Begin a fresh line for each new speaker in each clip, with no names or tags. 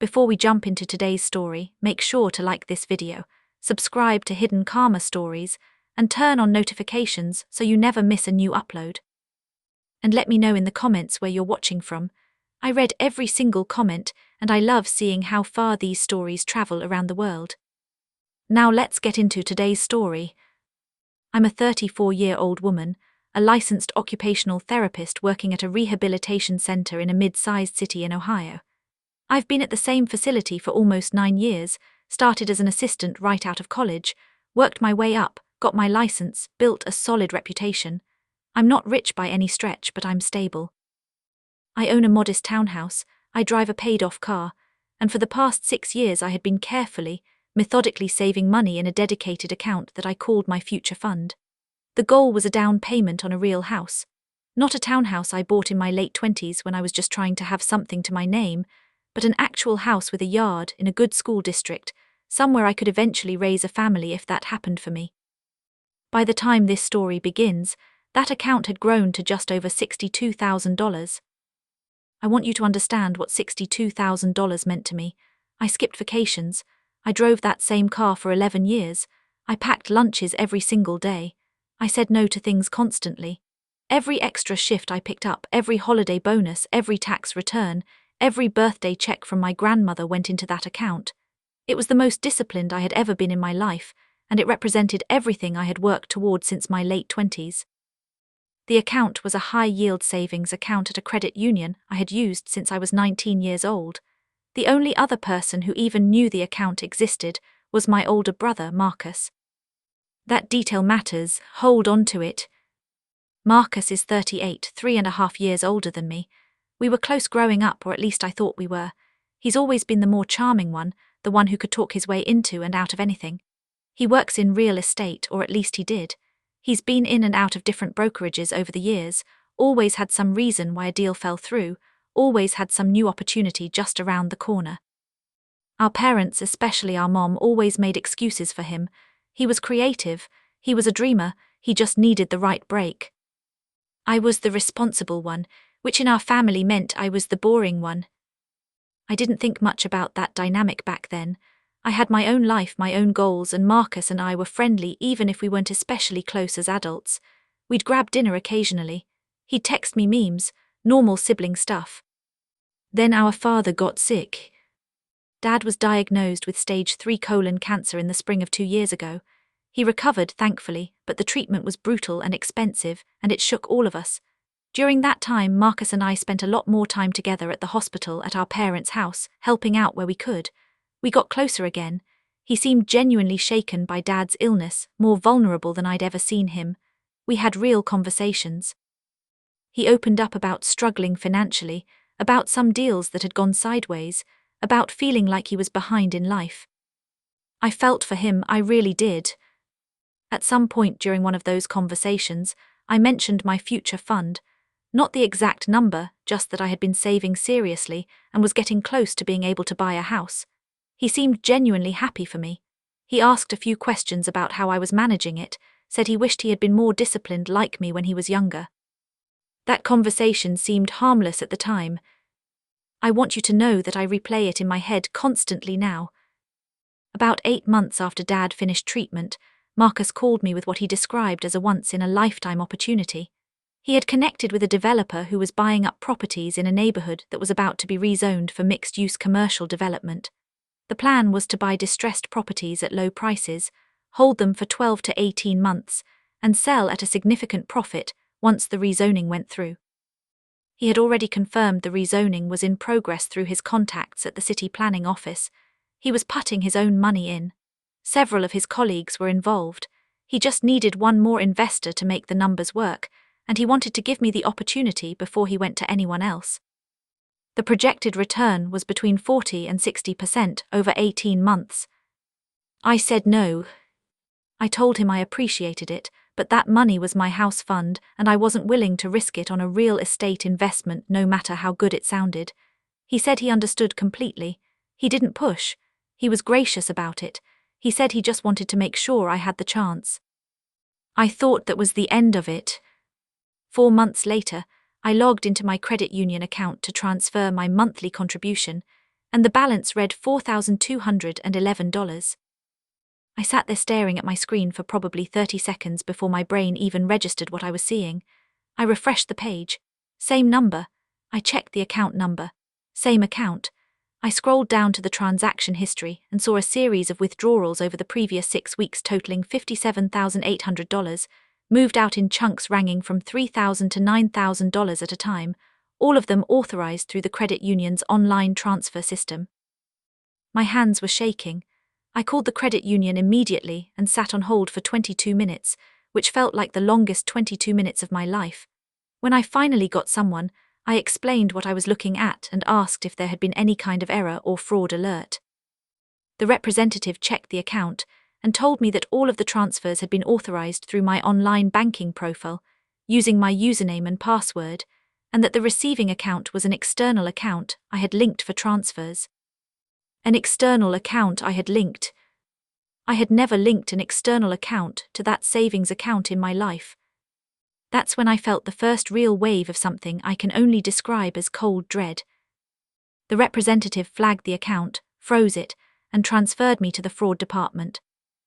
Before we jump into today's story, make sure to like this video, subscribe to Hidden Karma Stories, and turn on notifications so you never miss a new upload. And let me know in the comments where you're watching from. I read every single comment, and I love seeing how far these stories travel around the world. Now let's get into today's story. I'm a 34-year-old woman, a licensed occupational therapist working at a rehabilitation center in a mid-sized city in Ohio. I've been at the same facility for almost 9 years, started as an assistant right out of college, worked my way up, got my license, built a solid reputation. I'm not rich by any stretch, but I'm stable. I own a modest townhouse, I drive a paid-off car, and for the past 6 years I had been carefully, methodically saving money in a dedicated account that I called my future fund. The goal was a down payment on a real house. Not a townhouse I bought in my late 20s when I was just trying to have something to my name, but an actual house with a yard in a good school district, somewhere I could eventually raise a family if that happened for me. By the time this story begins, that account had grown to just over $62,000. I want you to understand what $62,000 meant to me. I skipped vacations. I drove that same car for 11 years. I packed lunches every single day. I said no to things constantly. Every extra shift I picked up, every holiday bonus, every tax return, every birthday check from my grandmother went into that account. It was the most disciplined I had ever been in my life, and it represented everything I had worked toward since my late 20s. The account was a high-yield savings account at a credit union I had used since I was 19 years old. The only other person who even knew the account existed was my older brother, Marcus. That detail matters, hold on to it. Marcus is 38, 3.5 years older than me. We were close growing up, or at least I thought we were. He's always been the more charming one, the one who could talk his way into and out of anything. He works in real estate, or at least he did. He's been in and out of different brokerages over the years, always had some reason why a deal fell through, always had some new opportunity just around the corner. Our parents, especially our mom, always made excuses for him. He was creative, he was a dreamer, he just needed the right break. I was the responsible one, which in our family meant I was the boring one. I didn't think much about that dynamic back then. I had my own life, my own goals, and Marcus and I were friendly even if we weren't especially close as adults. We'd grab dinner occasionally. He'd text me memes, normal sibling stuff. Then our father got sick. Dad was diagnosed with stage 3 colon cancer in the spring of 2 years ago. He recovered, thankfully, but the treatment was brutal and expensive, and it shook all of us. During that time, Marcus and I spent a lot more time together at the hospital at our parents' house, helping out where we could. We got closer again. He seemed genuinely shaken by Dad's illness, more vulnerable than I'd ever seen him. We had real conversations. He opened up about struggling financially, about some deals that had gone sideways, about feeling like he was behind in life. I felt for him, I really did. At some point during one of those conversations, I mentioned my future fund. Not the exact number, just that I had been saving seriously and was getting close to being able to buy a house. He seemed genuinely happy for me. He asked a few questions about how I was managing it, said he wished he had been more disciplined like me when he was younger. That conversation seemed harmless at the time. I want you to know that I replay it in my head constantly now. About 8 months after Dad finished treatment, Marcus called me with what he described as a once-in-a-lifetime opportunity. He had connected with a developer who was buying up properties in a neighborhood that was about to be rezoned for mixed-use commercial development. The plan was to buy distressed properties at low prices, hold them for 12 to 18 months, and sell at a significant profit once the rezoning went through. He had already confirmed the rezoning was in progress through his contacts at the city planning office. He was putting his own money in. Several of his colleagues were involved. He just needed one more investor to make the numbers work, and he wanted to give me the opportunity before he went to anyone else. The projected return was between 40 and 60% over 18 months. I said no. I told him I appreciated it, but that money was my house fund, and I wasn't willing to risk it on a real estate investment no matter how good it sounded. He said he understood completely. He didn't push. He was gracious about it. He said he just wanted to make sure I had the chance. I thought that was the end of it. 4 months later, I logged into my credit union account to transfer my monthly contribution, and the balance read $4,211. I sat there staring at my screen for probably 30 seconds before my brain even registered what I was seeing. I refreshed the page. Same number. I checked the account number. Same account. I scrolled down to the transaction history and saw a series of withdrawals over the previous 6 weeks totaling $57,800, moved out in chunks ranging from $3,000 to $9,000 at a time, all of them authorized through the credit union's online transfer system. My hands were shaking. I called the credit union immediately and sat on hold for 22 minutes, which felt like the longest 22 minutes of my life. When I finally got someone, I explained what I was looking at and asked if there had been any kind of error or fraud alert. The representative checked the account and told me that all of the transfers had been authorized through my online banking profile, using my username and password, and that the receiving account was an external account I had linked for transfers. An external account I had linked. I had never linked an external account to that savings account in my life. That's when I felt the first real wave of something I can only describe as cold dread. The representative flagged the account, froze it, and transferred me to the fraud department.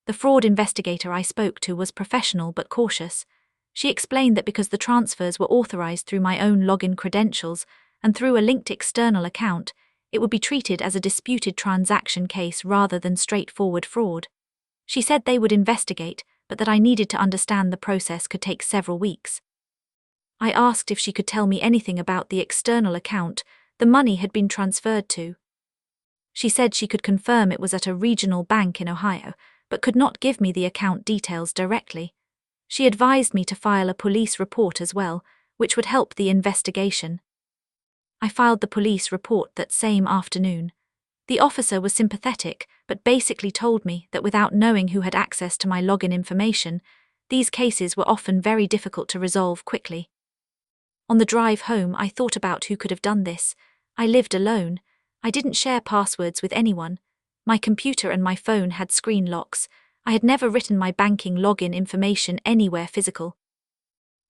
The fraud investigator I spoke to was professional but cautious. She explained that because the transfers were authorized through my own login credentials and through a linked external account, it would be treated as a disputed transaction case rather than straightforward fraud. She said they would investigate, but that I needed to understand the process could take several weeks. I asked if she could tell me anything about the external account the money had been transferred to. She said she could confirm it was at a regional bank in Ohio, but could not give me the account details directly. She advised me to file a police report as well, which would help the investigation. I filed the police report that same afternoon. The officer was sympathetic, but basically told me that without knowing who had access to my login information, these cases were often very difficult to resolve quickly. On the drive home, I thought about who could have done this. I lived alone. I didn't share passwords with anyone. My computer and my phone had screen locks. I had never written my banking login information anywhere physical.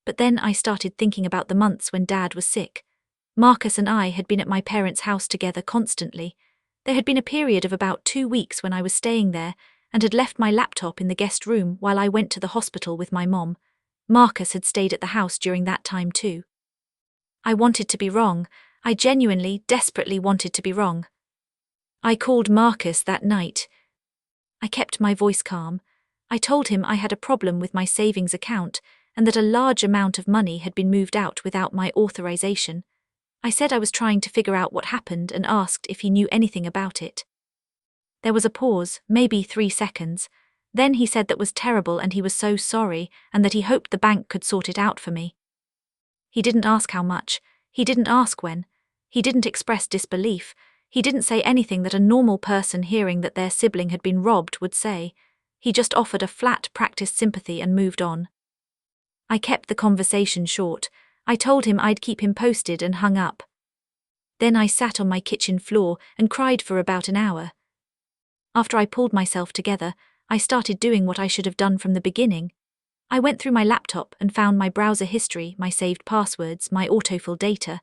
But then I started thinking about the months when Dad was sick. Marcus and I had been at my parents' house together constantly. There had been a period of about 2 weeks when I was staying there and had left my laptop in the guest room while I went to the hospital with my mom. Marcus had stayed at the house during that time too. I wanted to be wrong. I genuinely, desperately wanted to be wrong. I called Marcus that night. I kept my voice calm. I told him I had a problem with my savings account and that a large amount of money had been moved out without my authorization. I said I was trying to figure out what happened and asked if he knew anything about it. There was a pause, maybe 3 seconds. Then he said that was terrible and he was so sorry and that he hoped the bank could sort it out for me. He didn't ask how much. He didn't ask when. He didn't express disbelief. He didn't say anything that a normal person hearing that their sibling had been robbed would say. He just offered a flat, practiced sympathy and moved on. I kept the conversation short. I told him I'd keep him posted and hung up. Then I sat on my kitchen floor and cried for about an hour. After I pulled myself together, I started doing what I should have done from the beginning. I went through my laptop and found my browser history, my saved passwords, my autofill data.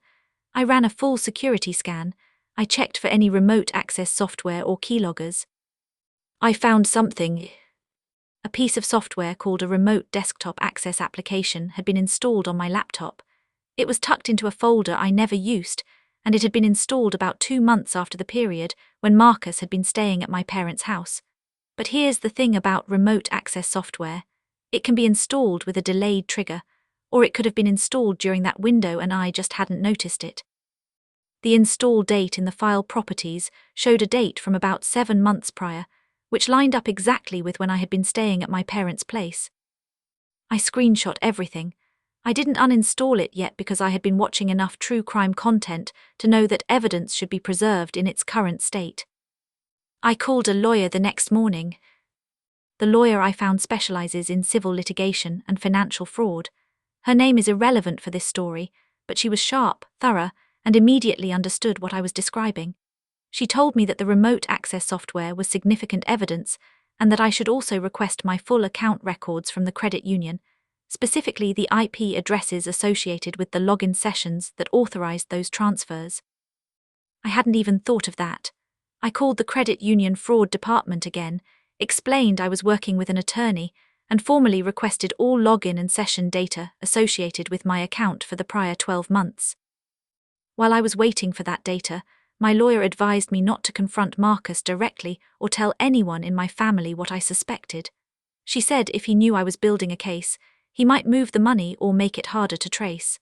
I ran a full security scan. I checked for any remote access software or keyloggers. I found something. A piece of software called a remote desktop access application had been installed on my laptop. It was tucked into a folder I never used, and it had been installed about 2 months after the period when Marcus had been staying at my parents' house. But here's the thing about remote access software. It can be installed with a delayed trigger, or it could have been installed during that window and I just hadn't noticed it. The install date in the file properties showed a date from about 7 months prior, which lined up exactly with when I had been staying at my parents' place. I screenshot everything. I didn't uninstall it yet because I had been watching enough true crime content to know that evidence should be preserved in its current state. I called a lawyer the next morning. The lawyer I found specializes in civil litigation and financial fraud. Her name is irrelevant for this story, but she was sharp, thorough, and immediately understood what I was describing. She told me that the remote access software was significant evidence and that I should also request my full account records from the credit union, specifically the IP addresses associated with the login sessions that authorized those transfers. I hadn't even thought of that. I called the credit union fraud department again, explained I was working with an attorney, and formally requested all login and session data associated with my account for the prior 12 months. While I was waiting for that data, my lawyer advised me not to confront Marcus directly or tell anyone in my family what I suspected. She said if he knew I was building a case, he might move the money or make it harder to trace.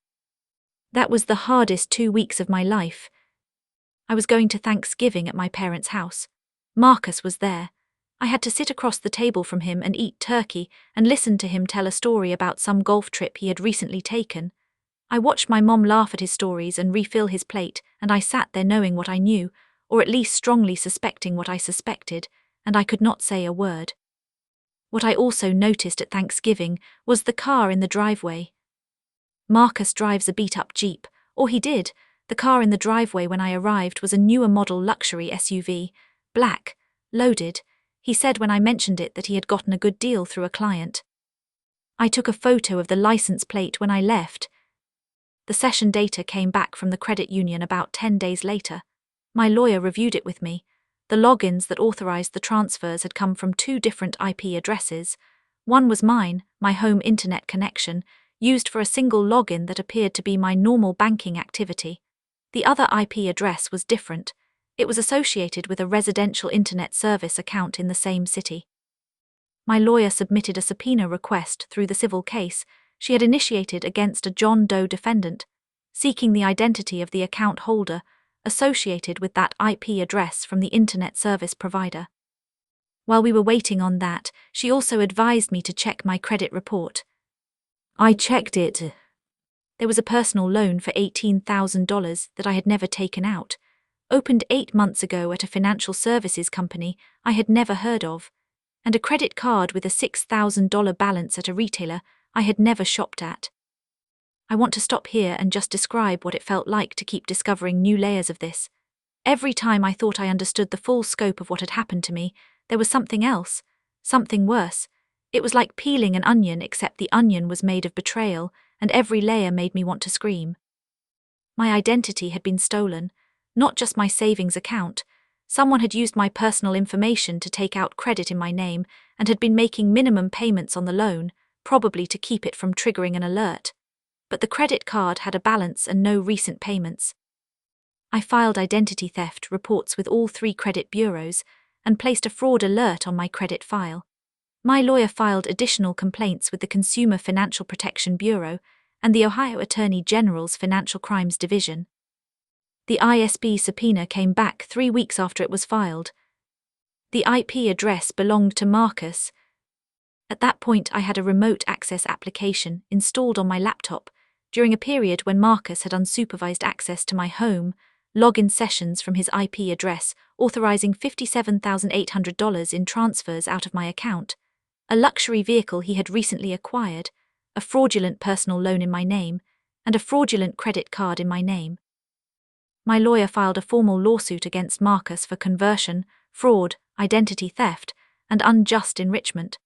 That was the hardest 2 weeks of my life. I was going to Thanksgiving at my parents' house. Marcus was there. I had to sit across the table from him and eat turkey and listen to him tell a story about some golf trip he had recently taken. I watched my mom laugh at his stories and refill his plate, and I sat there knowing what I knew, or at least strongly suspecting what I suspected, and I could not say a word. What I also noticed at Thanksgiving was the car in the driveway. Marcus drives a beat-up Jeep, or he did. The car in the driveway when I arrived was a newer model luxury SUV, black, loaded. He said when I mentioned it that he had gotten a good deal through a client. I took a photo of the license plate when I left. The session data came back from the credit union about 10 days later. My lawyer reviewed it with me. The logins that authorized the transfers had come from 2 different IP addresses. One was mine, my home internet connection, used for a single login that appeared to be my normal banking activity. The other IP address was different. It was associated with a residential internet service account in the same city. My lawyer submitted a subpoena request through the civil case she had initiated against a John Doe defendant, seeking the identity of the account holder associated with that IP address from the internet service provider. While we were waiting on that, she also advised me to check my credit report. I checked it. There was a personal loan for $18,000 that I had never taken out, opened 8 months ago at a financial services company I had never heard of, and a credit card with a $6,000 balance at a retailer I had never shopped at. I want to stop here and just describe what it felt like to keep discovering new layers of this. Every time I thought I understood the full scope of what had happened to me, there was something else, something worse. It was like peeling an onion, except the onion was made of betrayal, and every layer made me want to scream. My identity had been stolen, not just my savings account. Someone had used my personal information to take out credit in my name and had been making minimum payments on the loan, probably to keep it from triggering an alert. But the credit card had a balance and no recent payments. I filed identity theft reports with all 3 credit bureaus and placed a fraud alert on my credit file. My lawyer filed additional complaints with the Consumer Financial Protection Bureau and the Ohio Attorney General's Financial Crimes Division. The ISB subpoena came back 3 weeks after it was filed. The IP address belonged to Marcus. At that point, I had a remote access application installed on my laptop during a period when Marcus had unsupervised access to my home, login sessions from his IP address, authorizing $57,800 in transfers out of my account, a luxury vehicle he had recently acquired, a fraudulent personal loan in my name, and a fraudulent credit card in my name. My lawyer filed a formal lawsuit against Marcus for conversion, fraud, identity theft, and unjust enrichment.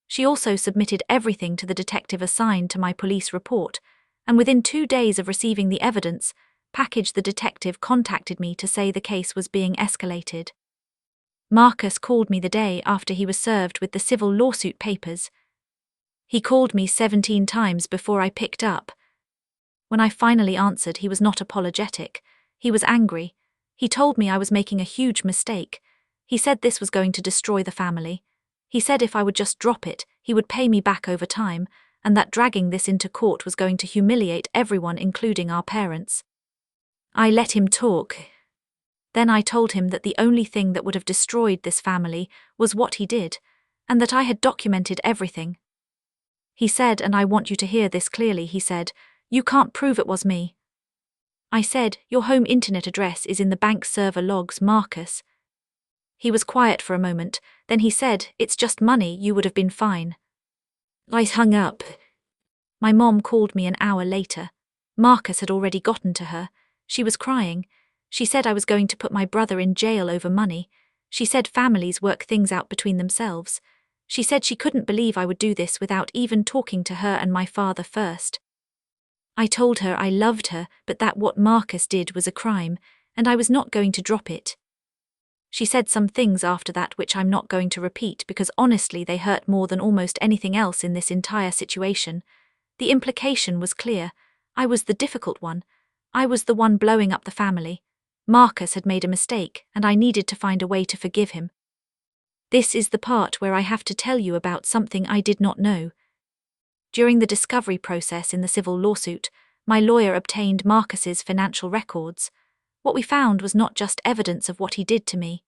She also submitted everything to the detective assigned to my police report, and within 2 days of receiving the evidence package, the detective contacted me to say the case was being escalated. Marcus called me the day after he was served with the civil lawsuit papers. He called me 17 times before I picked up. When I finally answered, he was not apologetic. He was angry. He told me I was making a huge mistake. He said this was going to destroy the family. He said if I would just drop it, he would pay me back over time, and that dragging this into court was going to humiliate everyone, including our parents. I let him talk. Then I told him that the only thing that would have destroyed this family was what he did, and that I had documented everything. He said, and I want you to hear this clearly, he said, "You can't prove it was me." I said, "Your home internet address is in the bank server logs, Marcus." He was quiet for a moment, then he said, "It's just money, you would have been fine." I hung up. My mom called me an hour later. Marcus had already gotten to her. She was crying. She said I was going to put my brother in jail over money. She said families work things out between themselves. She said she couldn't believe I would do this without even talking to her and my father first. I told her I loved her, but that what Marcus did was a crime, and I was not going to drop it. She said some things after that which I'm not going to repeat because honestly they hurt more than almost anything else in this entire situation. The implication was clear. I was the difficult one. I was the one blowing up the family. Marcus had made a mistake, and I needed to find a way to forgive him. This is the part where I have to tell you about something I did not know. During the discovery process in the civil lawsuit, my lawyer obtained Marcus's financial records. What we found was not just evidence of what he did to me.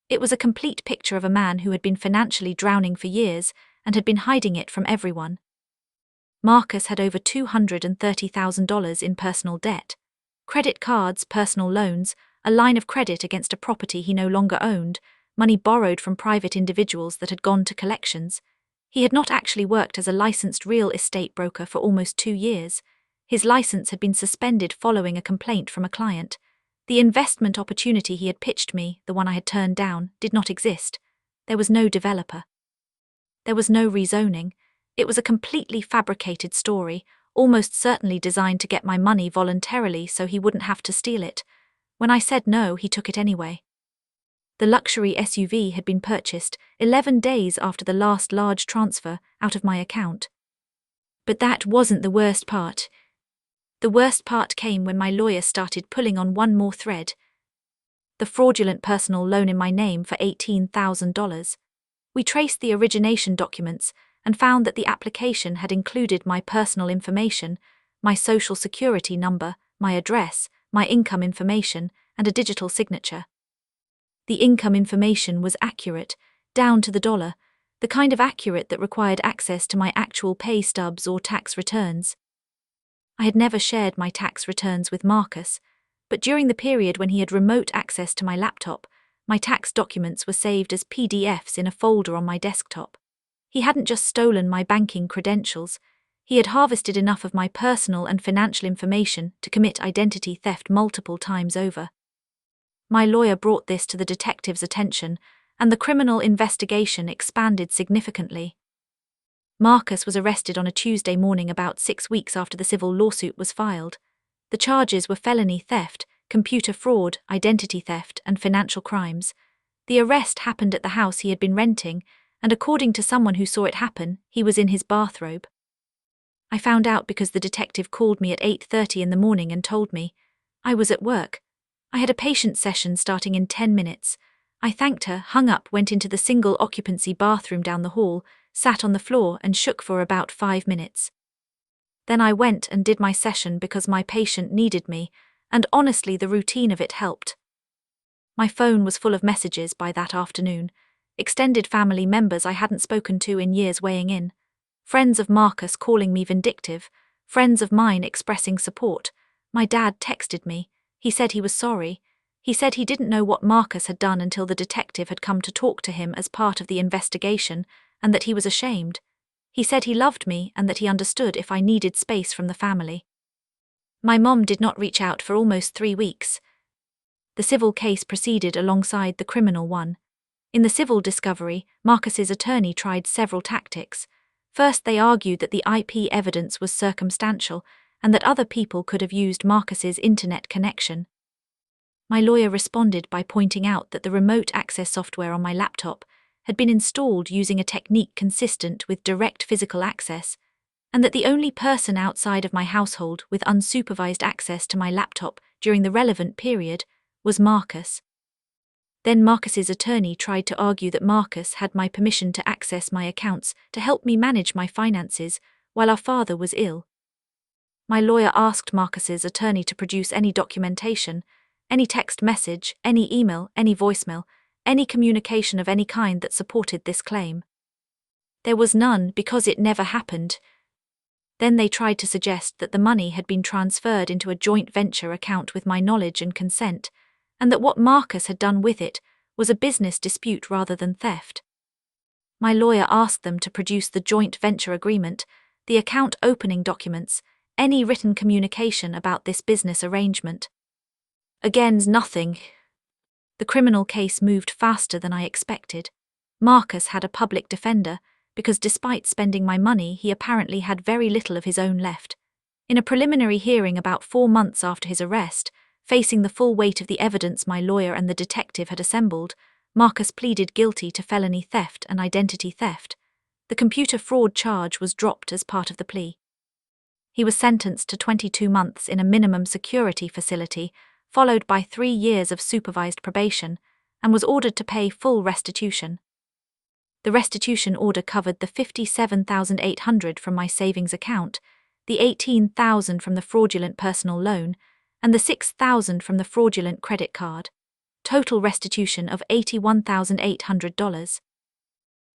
It was a complete picture of a man who had been financially drowning for years and had been hiding it from everyone. Marcus had over $230,000 in personal debt. Credit cards, personal loans, a line of credit against a property he no longer owned, money borrowed from private individuals that had gone to collections. He had not actually worked as a licensed real estate broker for almost 2 years. His license had been suspended following a complaint from a client. The investment opportunity he had pitched me, the one I had turned down, did not exist. There was no developer. There was no rezoning. It was a completely fabricated story, almost certainly designed to get my money voluntarily so he wouldn't have to steal it. When I said no, he took it anyway. The luxury SUV had been purchased 11 days after the last large transfer out of my account. But that wasn't the worst part. The worst part came when my lawyer started pulling on one more thread. The fraudulent personal loan in my name for $18,000. We traced the origination documents and found that the application had included my personal information, my social security number, my address, my income information, and a digital signature. The income information was accurate, down to the dollar, the kind of accurate that required access to my actual pay stubs or tax returns. I had never shared my tax returns with Marcus, but during the period when he had remote access to my laptop, my tax documents were saved as PDFs in a folder on my desktop. He hadn't just stolen my banking credentials, he had harvested enough of my personal and financial information to commit identity theft multiple times over. My lawyer brought this to the detective's attention, and the criminal investigation expanded significantly. Marcus was arrested on a Tuesday morning about 6 weeks after the civil lawsuit was filed. The charges were felony theft, computer fraud, identity theft, and financial crimes. The arrest happened at the house he had been renting, and according to someone who saw it happen, he was in his bathrobe. I found out because the detective called me at 8:30 in the morning and told me. I was at work. I had a patient session starting in 10 minutes. I thanked her, hung up, went into the single-occupancy bathroom down the hall, sat on the floor and shook for about 5 minutes. Then I went and did my session because my patient needed me, and honestly the routine of it helped. My phone was full of messages by that afternoon, extended family members I hadn't spoken to in years weighing in, friends of Marcus calling me vindictive, friends of mine expressing support. My dad texted me. He said he was sorry. He said he didn't know what Marcus had done until the detective had come to talk to him as part of the investigation, and that he was ashamed. He said he loved me and that he understood if I needed space from the family. My mom did not reach out for almost 3 weeks. The civil case proceeded alongside the criminal one. In the civil discovery, Marcus's attorney tried several tactics. First, they argued that the IP evidence was circumstantial and that other people could have used Marcus's internet connection. My lawyer responded by pointing out that the remote access software on my laptop had been installed using a technique consistent with direct physical access, and that the only person outside of my household with unsupervised access to my laptop during the relevant period was Marcus. Then Marcus's attorney tried to argue that Marcus had my permission to access my accounts to help me manage my finances while our father was ill. My lawyer asked Marcus's attorney to produce any documentation, any text message, any email, any voicemail, any communication of any kind that supported this claim. There was none because it never happened. Then they tried to suggest that the money had been transferred into a joint venture account with my knowledge and consent, and that what Marcus had done with it was a business dispute rather than theft. My lawyer asked them to produce the joint venture agreement, the account opening documents, any written communication about this business arrangement. Again, nothing. The criminal case moved faster than I expected. Marcus had a public defender, because despite spending my money, he apparently had very little of his own left. In a preliminary hearing about 4 months after his arrest, facing the full weight of the evidence my lawyer and the detective had assembled, Marcus pleaded guilty to felony theft and identity theft. The computer fraud charge was dropped as part of the plea. He was sentenced to 22 months in a minimum security facility, followed by 3 years of supervised probation, and was ordered to pay full restitution. The restitution order covered the $57,800 from my savings account, the $18,000 from the fraudulent personal loan, and the $6,000 from the fraudulent credit card. Total restitution of $81,800.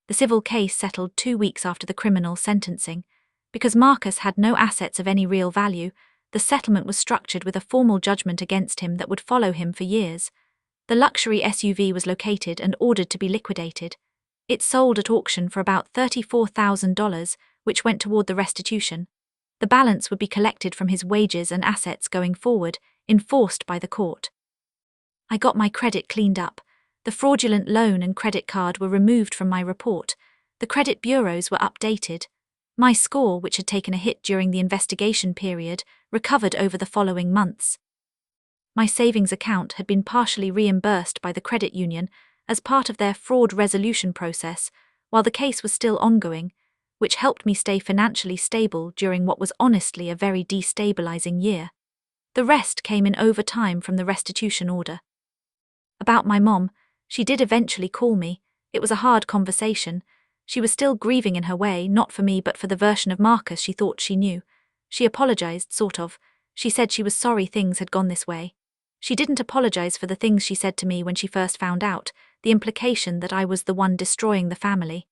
The civil case settled 2 weeks after the criminal sentencing. Because Marcus had no assets of any real value, the settlement was structured with a formal judgment against him that would follow him for years. The luxury SUV was located and ordered to be liquidated. It sold at auction for about $34,000, which went toward the restitution. The balance would be collected from his wages and assets going forward, enforced by the court. I got my credit cleaned up. The fraudulent loan and credit card were removed from my report. The credit bureaus were updated. My score, which had taken a hit during the investigation period, recovered over the following months. My savings account had been partially reimbursed by the credit union as part of their fraud resolution process, while the case was still ongoing, which helped me stay financially stable during what was honestly a very destabilizing year. The rest came in over time from the restitution order. About my mom, she did eventually call me. It was a hard conversation. She was still grieving in her way, not for me but for the version of Marcus she thought she knew. She apologized, sort of. She said she was sorry things had gone this way. She didn't apologize for the things she said to me when she first found out, the implication that I was the one destroying the family.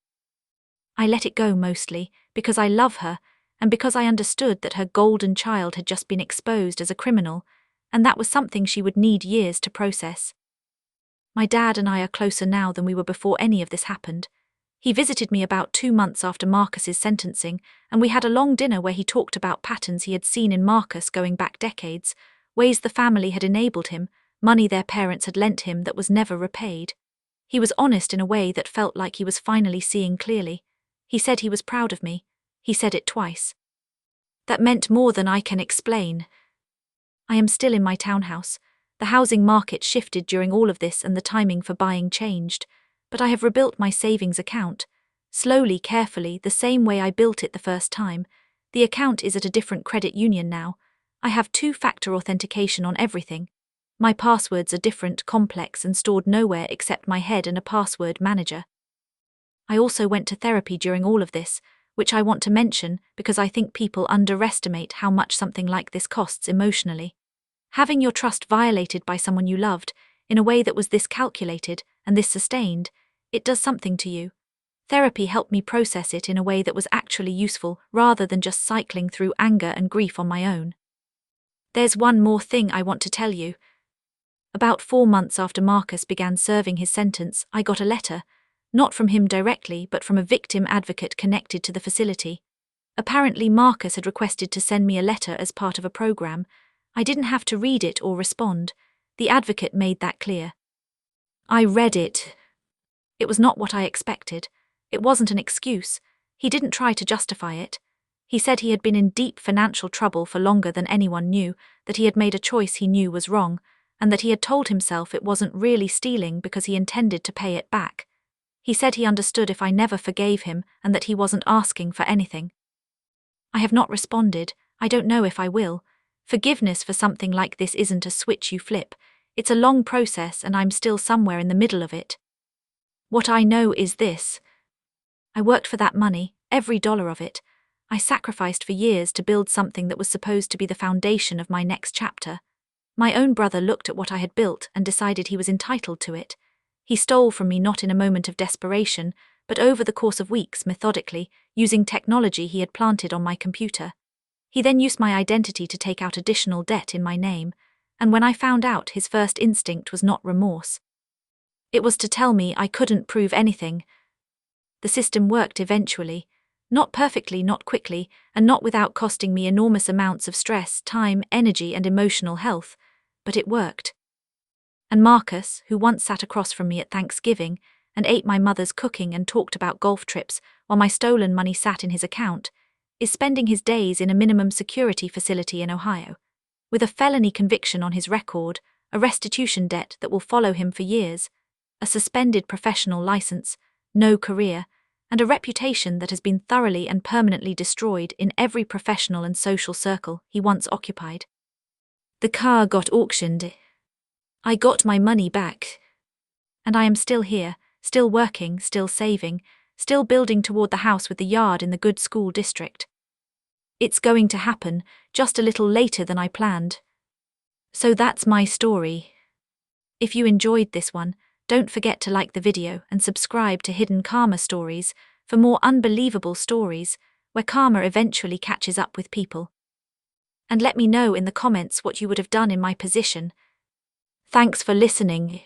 I let it go mostly, because I love her, and because I understood that her golden child had just been exposed as a criminal, and that was something she would need years to process. My dad and I are closer now than we were before any of this happened. He visited me about 2 months after Marcus's sentencing, and we had a long dinner where he talked about patterns he had seen in Marcus going back decades, ways the family had enabled him, money their parents had lent him that was never repaid. He was honest in a way that felt like he was finally seeing clearly. He said he was proud of me. He said it twice. That meant more than I can explain. I am still in my townhouse. The housing market shifted during all of this and the timing for buying changed, but I have rebuilt my savings account. Slowly, carefully, the same way I built it the first time. The account is at a different credit union now. I have 2-factor authentication on everything. My passwords are different, complex, and stored nowhere except my head and a password manager. I also went to therapy during all of this, which I want to mention because I think people underestimate how much something like this costs emotionally. Having your trust violated by someone you loved, in a way that was this calculated and this sustained, it does something to you. Therapy helped me process it in a way that was actually useful rather than just cycling through anger and grief on my own. There's one more thing I want to tell you. About 4 months after Marcus began serving his sentence, I got a letter, not from him directly but from a victim advocate connected to the facility. Apparently Marcus had requested to send me a letter as part of a program. I didn't have to read it or respond. The advocate made that clear. I read it. It was not what I expected. It wasn't an excuse. He didn't try to justify it. He said he had been in deep financial trouble for longer than anyone knew, that he had made a choice he knew was wrong, and that he had told himself it wasn't really stealing because he intended to pay it back. He said he understood if I never forgave him and that he wasn't asking for anything. I have not responded. I don't know if I will. Forgiveness for something like this isn't a switch you flip. It's a long process and I'm still somewhere in the middle of it. What I know is this. I worked for that money, every dollar of it. I sacrificed for years to build something that was supposed to be the foundation of my next chapter. My own brother looked at what I had built and decided he was entitled to it. He stole from me not in a moment of desperation, but over the course of weeks methodically, using technology he had planted on my computer. He then used my identity to take out additional debt in my name, and when I found out, his first instinct was not remorse. It was to tell me I couldn't prove anything. The system worked eventually, not perfectly, not quickly, and not without costing me enormous amounts of stress, time, energy, and emotional health, but it worked. And Marcus, who once sat across from me at Thanksgiving and ate my mother's cooking and talked about golf trips while my stolen money sat in his account, is spending his days in a minimum security facility in Ohio, with a felony conviction on his record, a restitution debt that will follow him for years, a suspended professional license, no career, and a reputation that has been thoroughly and permanently destroyed in every professional and social circle he once occupied. The car got auctioned. I got my money back. And I am still here, still working, still saving, still building toward the house with the yard in the good school district. It's going to happen, just a little later than I planned. So that's my story. If you enjoyed this one, don't forget to like the video and subscribe to Hidden Karma Stories for more unbelievable stories where karma eventually catches up with people. And let me know in the comments what you would have done in my position. Thanks for listening.